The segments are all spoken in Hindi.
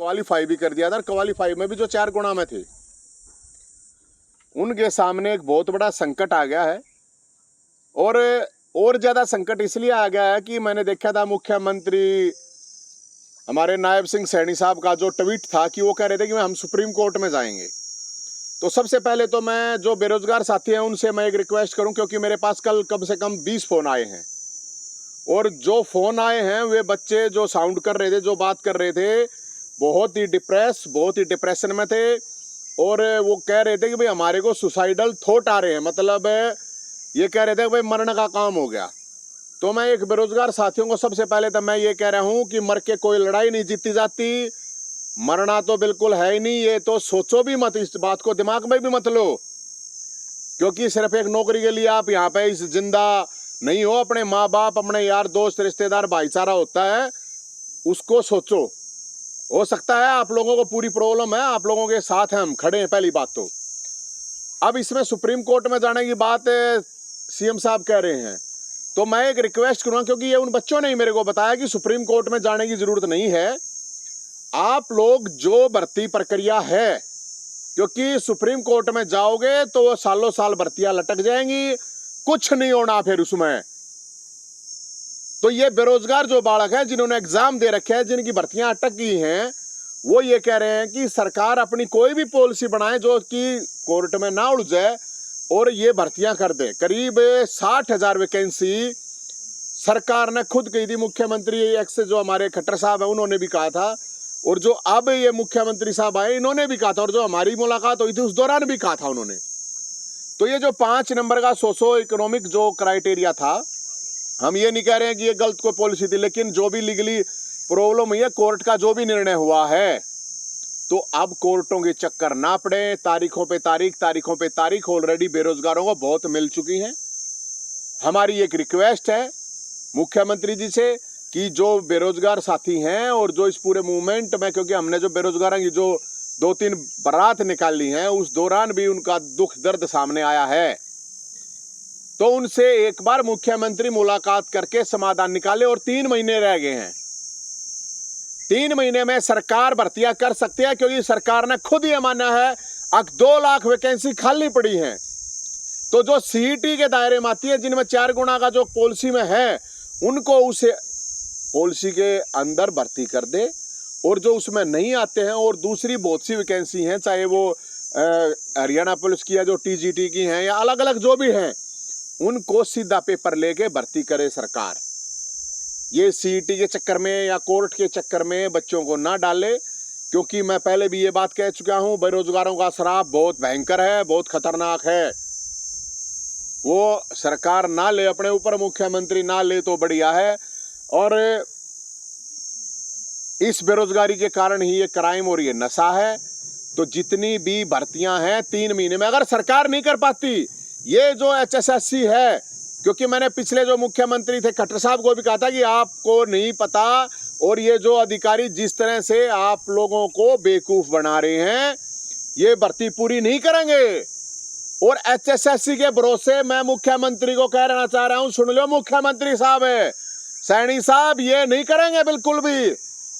क्वालिफाई भी कर दिया था, क्वालिफाई में भी जो 4 गुणा में थे उनके सामने एक बहुत बड़ा संकट आ गया है। और ज्यादा संकट इसलिए आ गया है कि मैंने देखा था मुख्यमंत्री हमारे नायब सिंह सैनी साहब का जो ट्वीट था कि वो कह रहे थे कि हम सुप्रीम कोर्ट में जाएंगे। तो सबसे पहले तो मैं जो बेरोजगार साथी हैं उनसे मैं एक रिक्वेस्ट करूं, क्योंकि मेरे पास कम से कम 20 फोन आए हैं, और जो फोन आए हैं वे बच्चे जो साउंड कर रहे थे, जो बात कर रहे थे, बहुत ही डिप्रेशन में थे। और वो कह रहे थे कि भाई हमारे को सुसाइडल थॉट आ रहे हैं, मतलब ये कह रहे थे कि भाई मरने का काम हो गया। तो मैं एक बेरोजगार साथियों को सबसे पहले तो मैं ये कह रहा हूं कि मर के कोई लड़ाई नहीं जीती जाती, मरना तो बिल्कुल है ही नहीं। ये तो सोचो भी मत, इस बात को दिमाग में भी मत लो, क्योंकि सिर्फ एक नौकरी के लिए आप यहाँ पे इस जिंदा नहीं हो। अपने माँ बाप, अपने यार दोस्त, रिश्तेदार, भाईचारा होता है, उसको सोचो। हो सकता है आप लोगों को पूरी प्रॉब्लम है, आप लोगों के साथ हैं, हम खड़े हैं, पहली बात तो। अब इसमें सुप्रीम कोर्ट में जाने की बात सीएम साहब कह रहे हैं, तो मैं एक रिक्वेस्ट करूंगा, क्योंकि ये उन बच्चों ने ही मेरे को बताया कि सुप्रीम कोर्ट में जाने की जरूरत नहीं है। आप लोग जो भर्ती प्रक्रिया है, क्योंकि सुप्रीम कोर्ट में जाओगे तो सालों साल भर्तियां लटक जाएंगी, कुछ नहीं होना फिर उसमें। तो ये बेरोजगार जो बालक है, जिन्होंने एग्जाम दे रखे हैं, जिनकी भर्तियां अटक गई हैं, वो ये कह रहे हैं कि सरकार अपनी कोई भी पॉलिसी बनाए जो कि कोर्ट में ना उलझे और ये भर्तियां कर दे। करीब 60,000 वैकेंसी सरकार ने खुद कही थी। मुख्यमंत्री एक्स जो हमारे खट्टर साहब है उन्होंने भी कहा था, और जो अब ये मुख्यमंत्री साहब आए इन्होंने भी कहा था, और जो हमारी मुलाकात हुई थी उस दौरान भी कहा था उन्होंने। तो ये जो 5 नंबर का सोशो इकोनॉमिक जो क्राइटेरिया था, हम ये नहीं कह रहे हैं कि ये गलत कोई पॉलिसी थी, लेकिन जो भी लीगली प्रॉब्लम हुई है, कोर्ट का जो भी निर्णय हुआ है, तो अब कोर्टों के चक्कर ना पड़े। तारीखों पे तारीख ऑलरेडी बेरोजगारों को बहुत मिल चुकी हैं। हमारी एक रिक्वेस्ट है मुख्यमंत्री जी से कि जो बेरोजगार साथी हैं और जो इस पूरे मूवमेंट में, क्योंकि हमने जो बेरोजगारों की जो 2-3 बारात निकाली हैं उस दौरान भी उनका दुख दर्द सामने आया है, तो उनसे एक बार मुख्यमंत्री मुलाकात करके समाधान निकाले। और 3 महीने रह गए हैं, 3 महीने में सरकार भर्तियां कर सकती है, क्योंकि सरकार ने खुद ये माना है अब 2 लाख वैकेंसी खाली पड़ी हैं। तो जो सीईटी के दायरे में आती है, जिनमें 4 गुना का जो पॉलिसी में है, उनको उसे पॉलिसी के अंदर भर्ती कर दे। और जो उसमें नहीं आते हैं, और दूसरी बहुत सी वैकेंसी हैं, चाहे वो हरियाणा पुलिस की है, जो टीजीटी की हैं, या अलग अलग जो भी हैं, उनको सीधा पेपर लेके भर्ती करे सरकार। ये सीईटी के चक्कर में या कोर्ट के चक्कर में बच्चों को ना डाले, क्योंकि मैं पहले भी ये बात कह चुका हूं, बेरोजगारों का श्राप बहुत भयंकर है, बहुत खतरनाक है। वो सरकार ना ले अपने ऊपर, मुख्यमंत्री ना ले तो बढ़िया है। और इस बेरोजगारी के कारण ही ये क्राइम और ये नशा है। तो जितनी भी भर्तियां हैं 3 महीने में अगर सरकार नहीं कर पाती, ये जो HSSC है, क्योंकि मैंने पिछले जो मुख्यमंत्री थे खट्टर साहब को भी कहा था कि आपको नहीं पता, और ये जो अधिकारी जिस तरह से आप लोगों को बेवकूफ बना रहे हैं, ये भर्ती पूरी नहीं करेंगे। और HSSC के भरोसे मैं मुख्यमंत्री को कहना चाह रहा हूं, सुन लो मुख्यमंत्री साहब है, सैनी साहब, ये नहीं करेंगे, बिल्कुल भी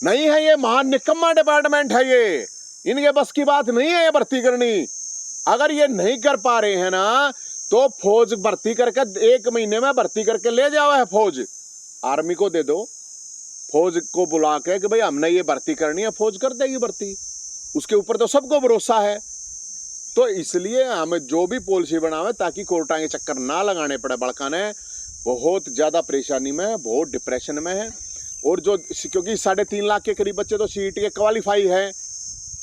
नहीं है। ये महान निकम्मा डिपार्टमेंट है, ये इनके बस की बात नहीं है ये भर्ती करनी। अगर ये नहीं कर पा रहे हैं ना, तो फौज भर्ती करके 1 महीने में भर्ती करके ले जाओ है, फौज आर्मी को दे दो, फौज को बुला के कि भाई हमने ये भर्ती करनी है, फौज कर देगी भर्ती। उसके ऊपर तो सबको भरोसा है। तो इसलिए हमें जो भी पॉलिसी बनावे, ताकि कोर्टा के चक्कर ना लगाने पड़े। बड़का ने बहुत ज्यादा परेशानी में है, बहुत डिप्रेशन में है। और जो क्योंकि 3.5 लाख के करीब बच्चे तो सीईटी के क्वालिफाई है,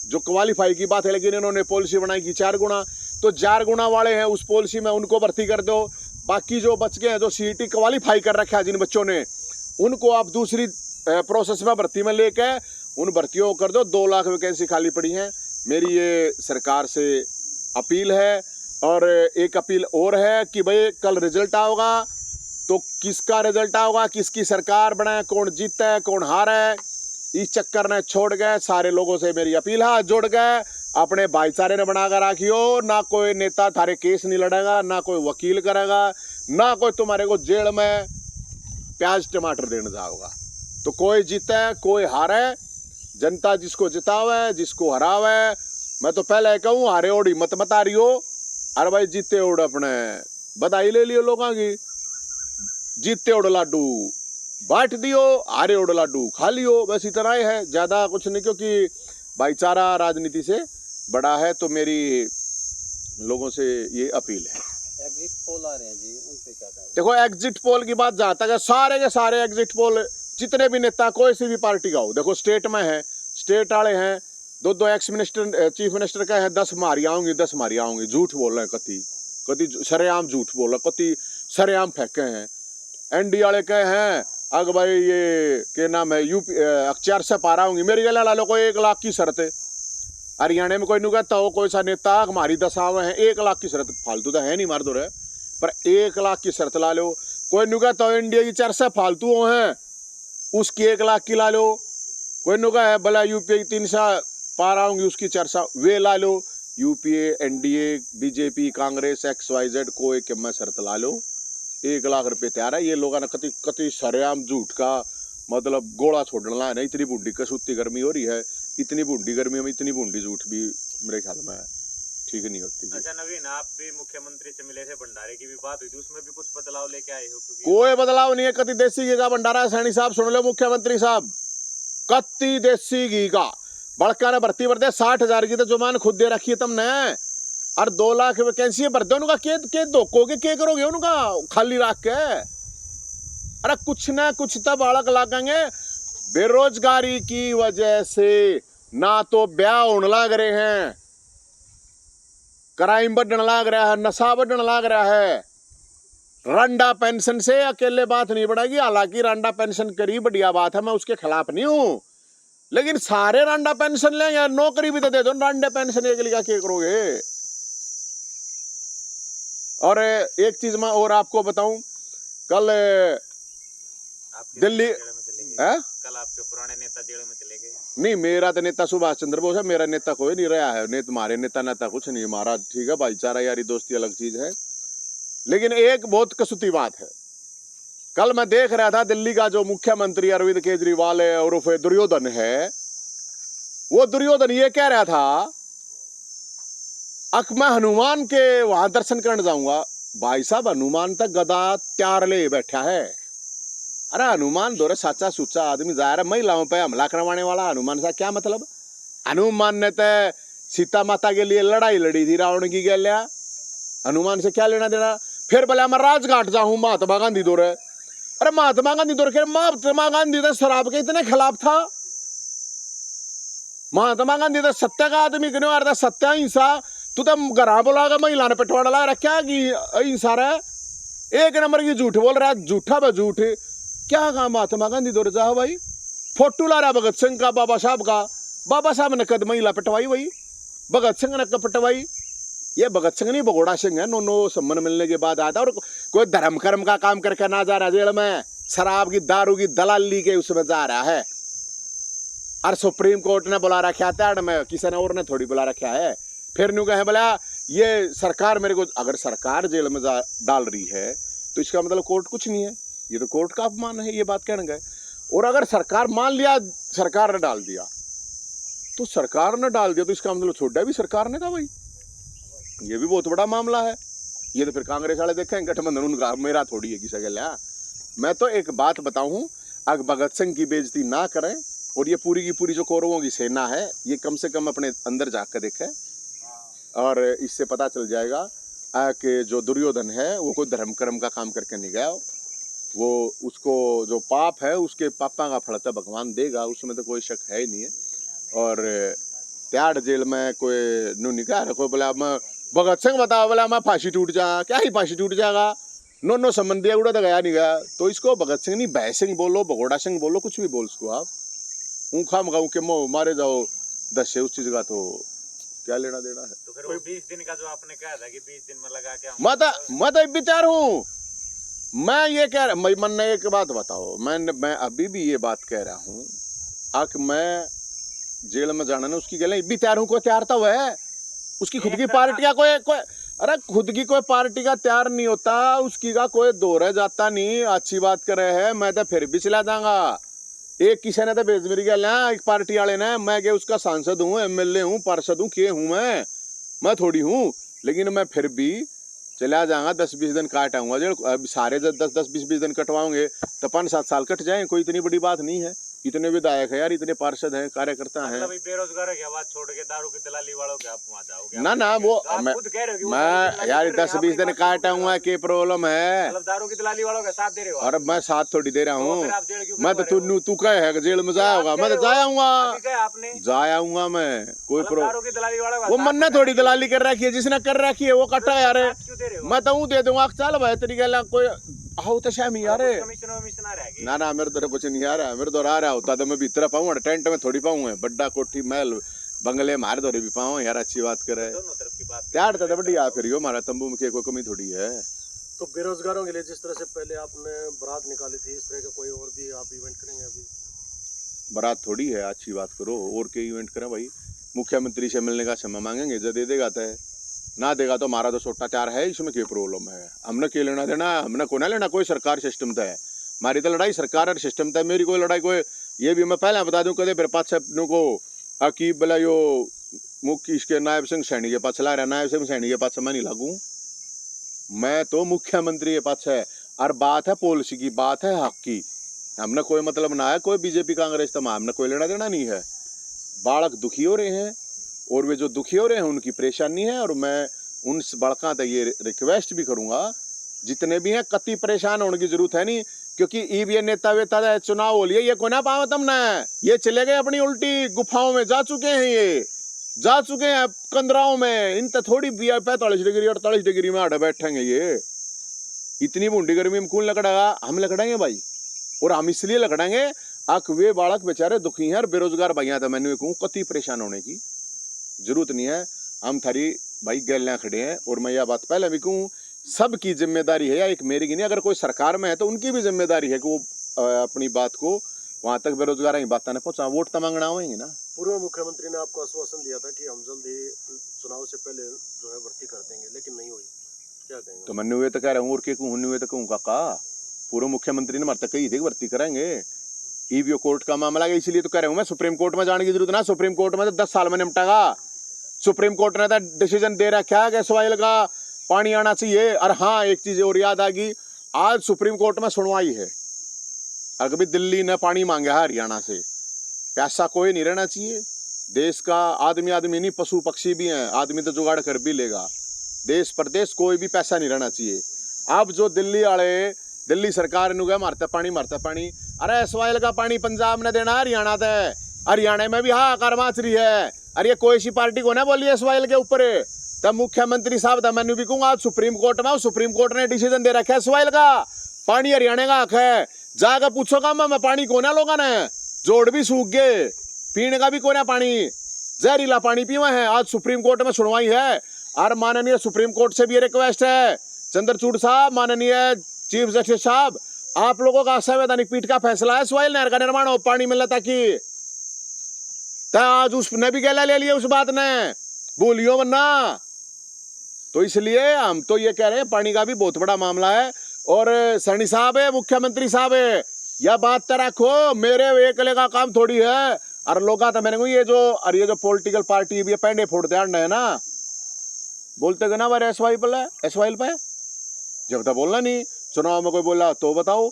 जो क्वालिफाई की बात है, लेकिन इन्होंने पॉलिसी बनाई कि 4 गुना, तो 4 गुना वाले हैं उस पॉलिसी में, उनको भर्ती कर दो। बाकी जो बच गए हैं, जो सीईटी क्वालिफाई कर रखा है जिन बच्चों ने, उनको आप दूसरी प्रोसेस में भर्ती में लेके उन भर्तियों को कर दो। 2 लाख वैकेंसी खाली पड़ी हैं। मेरी ये सरकार से अपील है। और एक अपील और है कि भाई कल रिजल्ट आओगा, तो किसका रिजल्ट आओगा, किसकी सरकार बने, कौन जीता है कौन हारा है, इस चक्कर ने छोड़ गए। सारे लोगों से मेरी अपील है, जुड़ गए, अपने भाईचारे ने बनाकर रखियो। ना कोई नेता थारे केस नहीं लड़ेगा, ना कोई वकील करेगा, ना कोई तुम्हारे को जेल में प्याज टमाटर देने जाओगा। तो कोई जीता है कोई हारा है, जनता जिसको जितावे, जिसको हरावे, मैं तो पहले कहूँ हारे ओड़ी मत बता रही हो, अरे भाई जीते ओड़ अपने बधाई ले लियो लोगों की, जीते ओड़ लाडू बांट दियो, हारे ओड़ लाडू खा लियो, बस इतना ही है, ज्यादा कुछ नहीं, क्योंकि भाईचारा राजनीति से बड़ा है। तो मेरी लोगों से ये अपील है। एग्जिट पोल आ रहे हैं जी, उन पे क्या कहें? देखो एग्जिट पोल की बात जहां तक है, सारे के सारे एग्जिट पोल जितने भी नेता कोई सी भी पार्टी का हो, देखो स्टेट में है, स्टेट वाले हैं, दो एक्स मिनिस्टर चीफ मिनिस्टर का है, 10 मारी आऊंगी 10 मारी आऊंगी, झूठ बोल रहे हैं, कति कति सरेआम झूठ बोल रहे, कति सरेआम फेंके हैं। एनडी वाले कहे हैं अग भाई ये क्या नाम है यूपी अख्तियार से पारा होंगी, मेरी गला ला लो कोई 1 लाख की शर्त है। हरियाणा में कोई नहीं कहता हो कोई सा नेता हमारी दशावें हैं, 1 लाख की शर्त, फालतू तो है नहीं मार दो रहे, पर 1 लाख की शर्त ला लो। कोई नहीं कहता हो इंडिया की चर्चा फालतू हैं, उसकी 1 लाख की ला लो। कोई नुका है भला यूपीए 300 पार आऊंगी, उसकी चर्चा वे ला लो। UPA NDA BJP Congress XYZ कोई के मैं शर्त ला लो, 1 लाख रुपए तैयार है। ये लोगों ने कति कति सरेआम झूठ का मतलब गोला छोड़ना है ना, इतनी बूढ़ी कसूती गर्मी हो रही है, इतनी बूढ़ी गर्मी में इतनी बूढ़ी झूठ भी मेरे ख्याल में ठीक नहीं होती। अच्छा नवीन, आप भी मुख्यमंत्री से मिले थे, भंडारे की भी बात हुई थी, उसमें भी कुछ बदलाव लेके आए हो? कोई बदलाव नहीं है, कति देसी घी का भंडारा। सैनी साहब सुन लो, मुख्यमंत्री साहब, कति देसी घी का बड़का ने भर्ती भरते 60,000 की तो जुबान खुद दे रखी है तुमने, और 2 लाख वैकेंसी भरते उनका के धोखोगे, के करोगे उनका खाली रख के? अरे कुछ ना कुछ तब अलग लागेंगे। बेरोजगारी की वजह से ना तो ब्याह होने लग रहे हैं, क्राइम बढ़ने लग रहा है, नशा बढ़ने लग रहा है। रंडा पेंशन से अकेले बात नहीं बढ़ेगी, हालांकि रंडा पेंशन करी बढ़िया बात है, मैं उसके खिलाफ नहीं हूं, लेकिन सारे रंडा पेंशन लें यार, नौकरी भी तो दे दो, रंडा पेंशन एक लिखा क्या करोगे? और एक चीज मैं और आपको बताऊं, कल दिल्ली कल आपके पुराने नेता जेल में चले गए। नहीं, मेरा तो नेता सुभाष चंद्र बोस है, मेरा नेता कोई नहीं रहा है, तुम्हारे नेता कुछ नहीं, हमारा ठीक है भाईचारा यारी दोस्ती अलग चीज है। लेकिन एक बहुत कसूती बात है, कल मैं देख रहा था दिल्ली का जो मुख्यमंत्री अरविंद केजरीवाल है और दुर्योधन है, वो दुर्योधन ये कह रहा था अक मैं हनुमान के वहां दर्शन करने जाऊंगा। भाई साहब हनुमान तक गदा त्यार ले बैठा है। अरे हनुमान दो साचा सुचा आदमी जा रहा है, महिलाओं पे हमला करवाने वाला हनुमान सा क्या मतलब? हनुमान ने तो सीता माता के लिए लड़ाई लड़ी थी रावण की गैलिया, हनुमान से क्या लेना देना? फिर बोले मैं राजघाट जाऊं महात्मा गांधी दो रहे। अरे महात्मा गांधी दो रहे, महात्मा गांधी तो शराब के इतने खिलाफ था, महात्मा गांधी तो सत्य का आदमी क्यों आ रहा था, सत्य अहिंसा। तू तो घर बोला महिला ने पिटवाड़ा लगा रखा कि अहिंसा रहा, एक नंबर की झूठ बोल रहा है, झूठा ब झूठ। क्या कहा महात्मा गांधी दो रहा भाई, फोटो ला रहा भगत सिंह का, बाबा साहब का, बाबा साहब ने कद महिला पिटवाई, वही भगत सिंह ने कद पिटवाई। ये भगत सिंह नहीं भगोड़ा सिंह है, नो सम्मान मिलने के बाद आता, और कोई धर्म कर्म का काम करके ना जा रहा जेल में, शराब की दारू की दलाली के उसमें जा रहा है। और सुप्रीम कोर्ट ने बुला रखा है, में किसी ने और ने थोड़ी बुला रखा है। फिर न्यू कहे बोला ये सरकार मेरे को, अगर सरकार जेल में डाल रही है तो इसका मतलब कोर्ट कुछ नहीं है, ये तो कोर्ट का अपमान है, ये बात कहने गए। और अगर सरकार मान लिया सरकार ने डाल दिया, तो सरकार ने डाल दिया तो इसका मतलब छोड़ा भी सरकार ने था भाई, ये भी बहुत बड़ा मामला है। ये तो फिर कांग्रेस वाले देखें गठबंधन उनका, मेरा थोड़ी है किसी का। मैं तो एक बात बताऊं, अगर भगत सिंह की बेइज्जती ना करें, और ये पूरी की पूरी जो कौरवों की सेना है, ये कम से कम अपने अंदर जाकर देखें, और इससे पता चल जाएगा कि जो दुर्योधन है वो कोई धर्म कर्म का काम करके नहीं गया, वो उसको जो पाप है उसके पापा का फल तो भगवान देगा, उसमें तो कोई शक है ही नहीं है। और त्याड़ जेल में कोई नू निकाह रखो, बोला मैं भगत सिंह बताओ, बोला मैं फांसी टूट जा, क्या ही फांसी टूट जाएगा, नो संबंधी उड़ा तो गया नहीं गया। तो इसको भगत सिंह नहीं, भय सिंह बोलो, भगोड़ा सिंह बोलो, कुछ भी बोल उसको आप, ऊँखा मगाऊ के मोह मारे जाओ 10 से, उस चीज का तो क्या लेना देना है। तो फिर वो 20 दिन का जो आपने कहा था कि 20 दिन में लगा के मैं तो विचार हूँ, मैं ये कह रहा, मन ने एक बात बताओ, मैं अभी भी ये बात कह रहा हूँ, आक मैं जेल में जाना ना उसकी गले भी तैयार हूँ, कोई तैयार तो है उसकी खुद की पार्टी का कोई अरे खुद की कोई पार्टी का तैयार नहीं होता, उसकी का कोई दौरे जाता नहीं, अच्छी बात कर रहे हैं, मैं तो फिर भी चला जाऊंगा, एक किसी ने तो भेज मेरी गया एक पार्टी वाले ने, मैं क्या उसका सांसद हूँ, एमएलए हूँ, पार्षद हूँ, के हूँ मैं थोड़ी हूँ, लेकिन मैं फिर भी चला जाऊंगा 10-20 दिन काट आऊंगा। जो अब सारे 10-20 दिन कटवाओगे तो 5-7 साल कट जाए, कोई इतनी बड़ी बात नहीं है। इतने विधायक है यार, इतने पार्षद हैं, कार्यकर्ता हैं। मतलब बेरोजगार की बात छोड़ के दारू की दलाली वालों के आप वहां जाओगे? ना ना वो आप खुद कह रहे हो कि मैं यार 10-20 दिन काट आऊंगा, के प्रॉब्लम है? मतलब दारू की दलाली वालों का साथ दे रहे हो? और मैं साथ थोड़ी दे रहा तो हूँ। फिर आप जेल क्यों मैं तो तू कहे है जेल में जाया होगा, मैं तो जाया आपने जाया हूँगा मैं, कोई दारू की दलाली वालों का वो मन ने थोड़ी दलाली कर रखी है, जिसने कर रखी है वो कटा यार। क्यों दे रहे हो? मैं तो दे दूंगा, चल भाई तेरी गल कोई आओ तो शामी यार। कमिश्नर है ना ना मेरे तो कुछ नहीं आ रहा, मेरे तो आ रहा होता तो मैं भीतर पाऊँ, टेंट में थोड़ी पाऊँ, बड्डा कोठी महल बंगले मार दो भी पाऊँ यार। अच्छी बात करे दोनों तरफ की बात त्यार था बढ़िया, फिर यो हमारा तंबू में कोई कमी थोड़ी है। तो बेरोजगारों के लिए जिस तरह से पहले आपने बारात निकाली थी, इस तरह का कोई और भी आप इवेंट करेंगे? अभी बारात थोड़ी है, अच्छी बात करो और के इवेंट करें भाई। मुख्यमंत्री से मिलने का समय मांगेंगे, जो दे देगा तो है, ना देगा तो हमारा तो छोटाचार है, इसमें क्या प्रॉब्लम है? हमने क्या लेना देना, हमने को ना लेना, कोई सरकार सिस्टम तय है। हमारी तो लड़ाई सरकार और सिस्टम तय, मेरी कोई लड़ाई कोई, ये भी मैं पहले बता दूं, कदे फिर पाँच को अकीब बोला यो मुख्य इसके नायब सिंह सैनी के पास चला रहा, नायब सिंह सैनी के पास मैं नहीं लागू, मैं तो मुख्यमंत्री के पास है। और बात है पॉलिसी की, बात है हक की, हमने कोई मतलब ना है कोई बीजेपी कांग्रेस तमाम, हमने कोई लेना देना नहीं है। बालक दुखी हो रहे हैं और वे जो दुखी हो रहे हैं उनकी परेशानी है, और मैं उन बालकों तक ये रिक्वेस्ट भी करूंगा, जितने भी हैं कति परेशान होने की जरूरत है नहीं, क्योंकि ये नेता वेता चुनाव हो लिए, ये को ना पाओ तुम ना, ये चले गए अपनी उल्टी गुफाओं में, जा चुके हैं, ये जा चुके हैं कंदराओं में। इन तो थोड़ी 45 डिग्री 48 डिग्री में आड़े बैठेंगे, ये इतनी बूंदी गर्मी में कौन लकड़ेगा? हम लकड़ेंगे भाई, और हम इसलिए लकड़ेंगे अक वे बालक बेचारे दुखी हैं और बेरोजगार भैया, तो मैंने कहूँ कति परेशान होने की जरूरत नहीं है। हम थारी भाई गैलियाँ खड़े हैं, और मैं यह बात पहले भी कहूँ, सबकी जिम्मेदारी है, या एक मेरी की नहीं, अगर कोई सरकार में है तो उनकी भी जिम्मेदारी है कि वो अपनी बात को वहाँ तक बेरोजगार की बात ना पहुँचा, वोट तो मांगना होंगे ना। पूर्व मुख्यमंत्री ने आपको आश्वासन दिया था कि हम जल्द ही चुनाव से पहले जो है भर्ती कर देंगे, लेकिन नहीं हुई, क्या कहेंगे? तो मैंने हुए तो कह रहा हूँ, और के कहूँ हुए तो कहूँ काका, पूर्व मुख्यमंत्री ने मरता कही थी भर्ती कराएंगे, ईवीओ कोर्ट का मामला है, इसलिए तो कह रहा हूँ मैं, सुप्रीम कोर्ट में जाने की जरूरत ना, सुप्रीम कोर्ट में तो 10 साल में निपटेगा। सुप्रीम कोर्ट ने तो डिसीजन दे रखा है कि सवाइल का पानी आना चाहिए। और हाँ, एक चीज और याद आ गई, आज सुप्रीम कोर्ट में सुनवाई है, और कभी दिल्ली ने पानी मांगा है हरियाणा से, पैसा कोई नहीं रहना चाहिए देश का, आदमी आदमी नहीं, पशु पक्षी भी हैं, आदमी तो जुगाड़ कर भी लेगा, देश प्रदेश कोई भी पैसा नहीं रहना चाहिए। अब जो दिल्ली वाले, दिल्ली सरकार ने गया मारता पानी, अरे सवाइल का पानी पंजाब ने देना, हरियाणा तय, हरियाणा में भी हाहाकार माच रही है, अरे कोई सी पार्टी को ना बोलिए सवाइल के ऊपर। तब मुख्यमंत्री साहब था, मैंने भी कहूँगा आज सुप्रीम कोर्ट में, सुप्रीम कोर्ट ने डिसीजन दे रखा है सवाइल का पानी हरियाणा का हक है, जाकर पूछोगा मैं पानी को ना लोगों ने, जोड़ भी सूख गए, पीने का भी कोना पानी, जहरीला पानी पीवा है। आज सुप्रीम कोर्ट में सुनवाई है, और माननीय सुप्रीम कोर्ट से भी रिक्वेस्ट है, चंद्रचूड़ साहब, माननीय चीफ जस्टिस साहब, आप लोगों का संवैधानिक पीठ का फैसला है, सवाइल नहर का निर्माण हो, पानी मिलना ताकि, आज उसने भी गला ले लिया उस बात ने, बोलियो वरना। तो इसलिए हम तो ये कह रहे हैं, पानी का भी बहुत बड़ा मामला है, और सैनी साहब है, मुख्यमंत्री साहब है, यह बात तो रखो, मेरे एकले का काम थोड़ी है। और लोग तो मैंने को ये जो पॉलिटिकल पार्टी भी पेंडे फोड़ ध्यान है ना, बोलते गए ना बारे एसवाइल पे, जब तक बोलना नहीं, चुनाव में कोई बोला तो बताओ,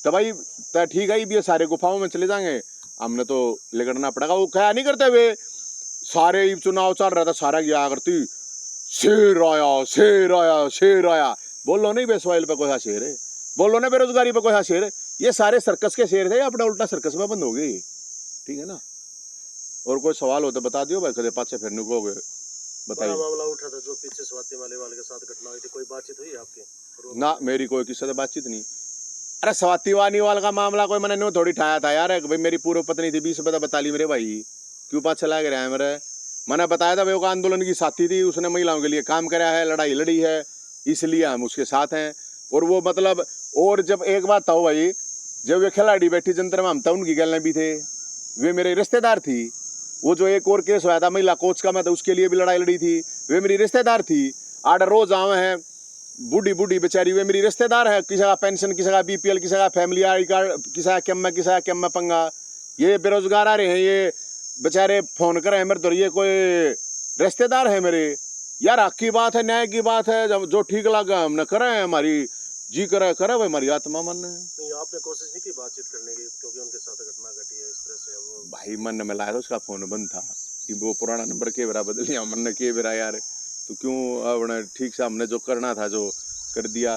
तो भाई तो ठीक है, ये सारे गुफाओं में चले जाएंगे, हमने तो लेकर पड़ेगा। वो क्या नहीं करते वे, सारे चुनाव चल रहा था, सारा क्या करती, शेर आया शेर आया शेर आया, बोलो नहीं बेसवाइल पे कोई शेर है, बोलो ना बेरोजगारी पे कोई शेर है, ये सारे सर्कस के शेर थे, अपना उल्टा सर्कस में बंद हो गई, ठीक है ना। और कोई सवाल हो तो बता दियो भाई, कदे पाछे फिर निकोगे, बताइए। मामला उठा था जो पीछे स्वाति मालीवाल के साथ घटना हुई थी, कोई बातचीत हुई आपकी? ना, मेरी कोई किसी से बातचीत नहीं। अरे स्वाति मालीवाल का मामला कोई मैंने थोड़ी ठाया था यार, भाई मेरी पूर्व पत्नी थी, 20 रुपये बता ली मेरे भाई, क्यों पास चला गया है मेरे, मैंने बताया था भाई वो आंदोलन की साथी थी, उसने महिलाओं के लिए काम करा है, लड़ाई लड़ी है, इसलिए हम उसके साथ हैं। और वो मतलब, और जब एक बात था भाई, जब वे खिलाड़ी बैठी जंतर में, हम तो उनकी गलने भी थे, वे मेरे रिश्तेदार थी। वो जो एक और केस हुआ था महिला कोच का, मैं तो उसके लिए भी लड़ाई लड़ी थी, वे मेरी रिश्तेदार थी। आठ रोज आवे हैं, बूढ़ी बूढ़ी बेचारी वे मेरी रिश्तेदार है, किसी का पेंशन, किसी का बीपीएल, किसी का फैमिली आई कार्ड, किसी का क्या में पंगा। ये बेरोजगार आ रहे हैं, ये बेचारे फोन कर रहे हैं मेरे तो, ये कोई रिश्तेदार है मेरे। यार हक की बात है, न्याय की बात है, जब जो ठीक लगा हमने करें, हमारी जी करे भाई, हमारी आत्मा मन है। नहीं, आपने कोशिश नहीं की बातचीत करने की, क्योंकि उनके साथ घटना घटी है इस तरह से? अब वो भाई मन में लाया था, उसका फोन बंद था कि वो पुराना नंबर के बेरा बदल लिया मन ने, के बेरा यार तो क्यों, अब ठीक से हमने जो करना था जो कर दिया।